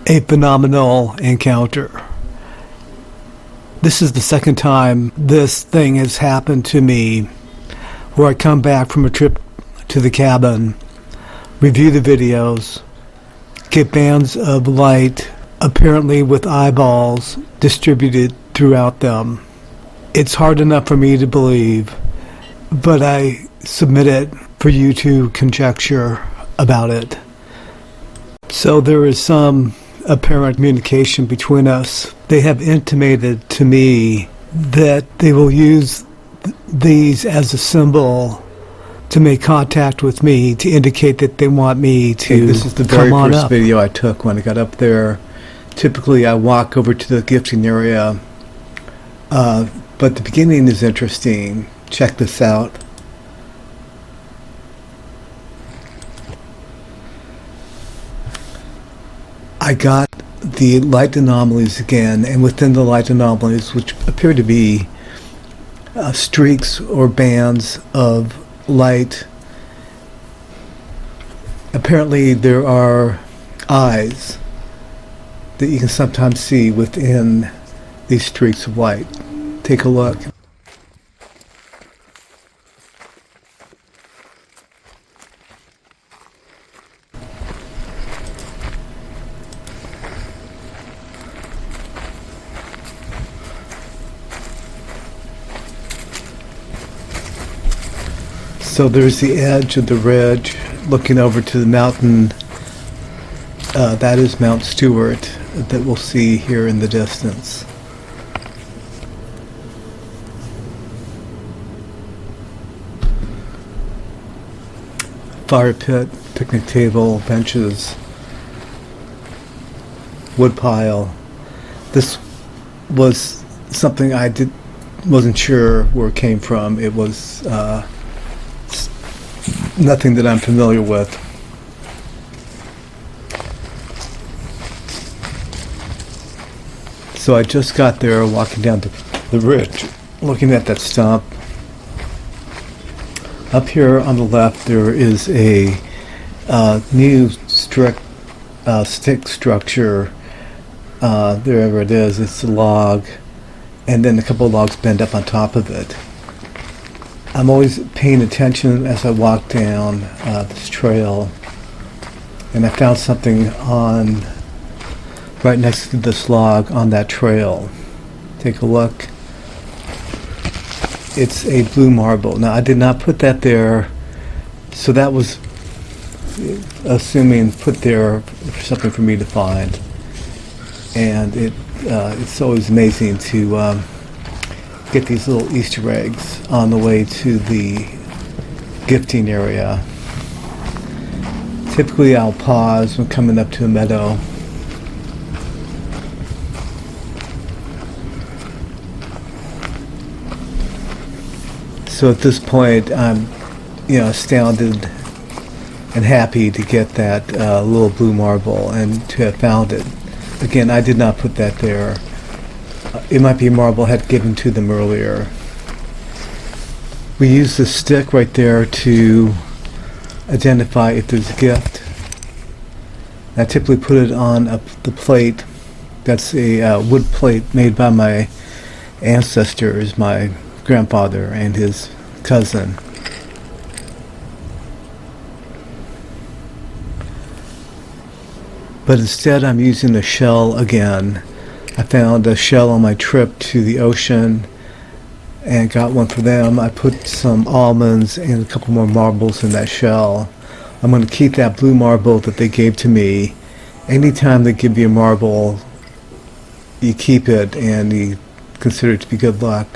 a phenomenal encounter. This is the second time this thing has happened to me, where I come back from a trip to the cabin, review the videos, get bands of light, apparently with eyeballs, distributed throughout them. It's hard enough for me to believe, but I submit it for you to conjecture about it. So there is some apparent communication between us. They have intimated to me that they will use these as a symbol to make contact with me, to indicate that they want me to come on up. This is the very first video I took when I got up there. Typically I walk over to the gifting area, but the beginning is interesting. Check this out. I got the light anomalies again, and within the light anomalies, which appear to be streaks or bands of light, apparently there are eyes that you can sometimes see within these streaks of light. Take a look. So there's the edge of the ridge looking over to the mountain. That is Mount Stewart that we'll see here in the distance. Fire pit, picnic table, benches, wood pile. This was something I wasn't sure where it came from. It was nothing that I'm familiar with. So I just got there, walking down the ridge, looking at that stump. Up here on the left there is a new stick structure. Wherever it is, it's a log, and then a couple of logs bend up on top of it. I'm always paying attention as I walk down this trail, and I found something right next to this log on that trail. Take a look. It's a blue marble. Now I did not put that there, so that was assuming put there for something for me to find. And it's always amazing to get these little Easter eggs on the way to the gifting area. Typically I'll pause when coming up to a meadow. So at this point I'm astounded and happy to get that little blue marble and to have found it. Again, I did not put that there. It might be a marble I had given to them earlier. We use the stick right there to identify if there's a gift. I typically put it on the plate. That's a wood plate made by my ancestors, my grandfather and his cousin. But instead I'm using a shell again. I found a shell on my trip to the ocean and got one for them. I put some almonds and a couple more marbles in that shell. I'm going to keep that blue marble that they gave to me. Anytime they give you a marble, you keep it and you consider it to be good luck.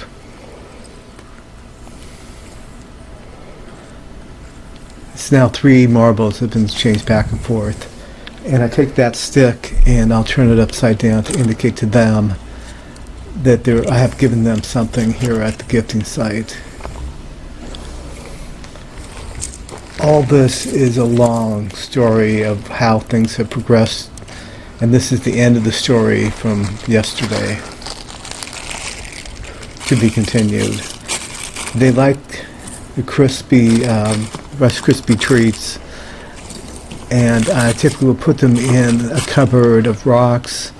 It's now 3 marbles that have been changed back and forth. And I take that stick and I'll turn it upside down to indicate to them that I have given them something here at the gifting site. All this is a long story of how things have progressed, and this is the end of the story from yesterday. To be continued. They like the crispy, Rice Krispie treats, and I typically will put them in a cupboard of rocks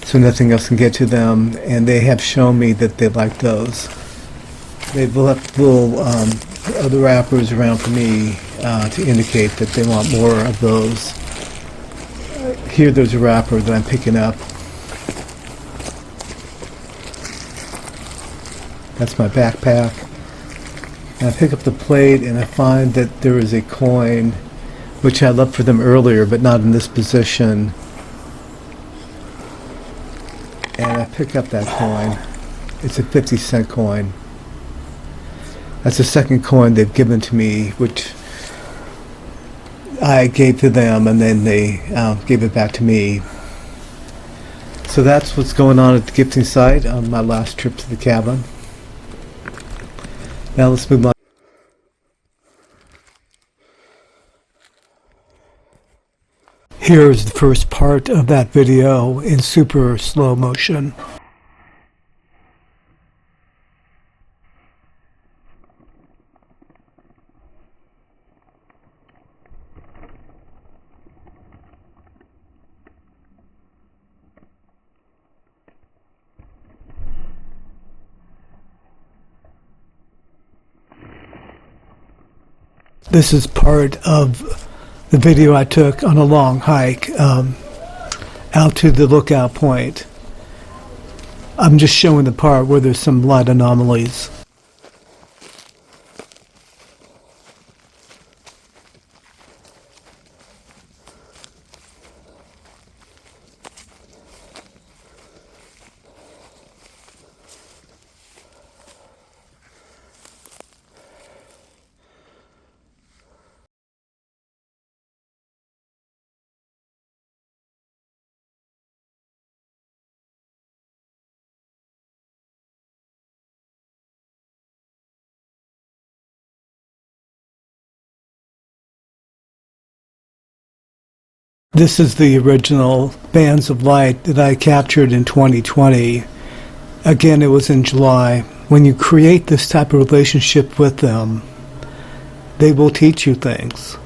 so nothing else can get to them, and they have shown me that they like those. They've left little other wrappers around for me to indicate that they want more of those. Here there's a wrapper that I'm picking up. That's my backpack. And I pick up the plate and I find that there is a coin, which I left for them earlier, but not in this position. And I pick up that coin. It's a 50-cent coin. That's the second coin they've given to me, which I gave to them, and then they gave it back to me. So that's what's going on at the gifting site on my last trip to the cabin. Now let's move on. Here is the first part of that video in super slow motion. This is part of the video I took on a long hike out to the lookout point. I'm just showing the part where there's some light anomalies. This is the original bands of light that I captured in 2020. Again, it was in July. When you create this type of relationship with them, they will teach you things.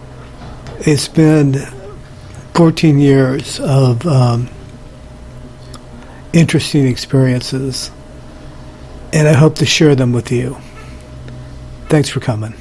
It's been 14 years of interesting experiences, and I hope to share them with you. Thanks for coming.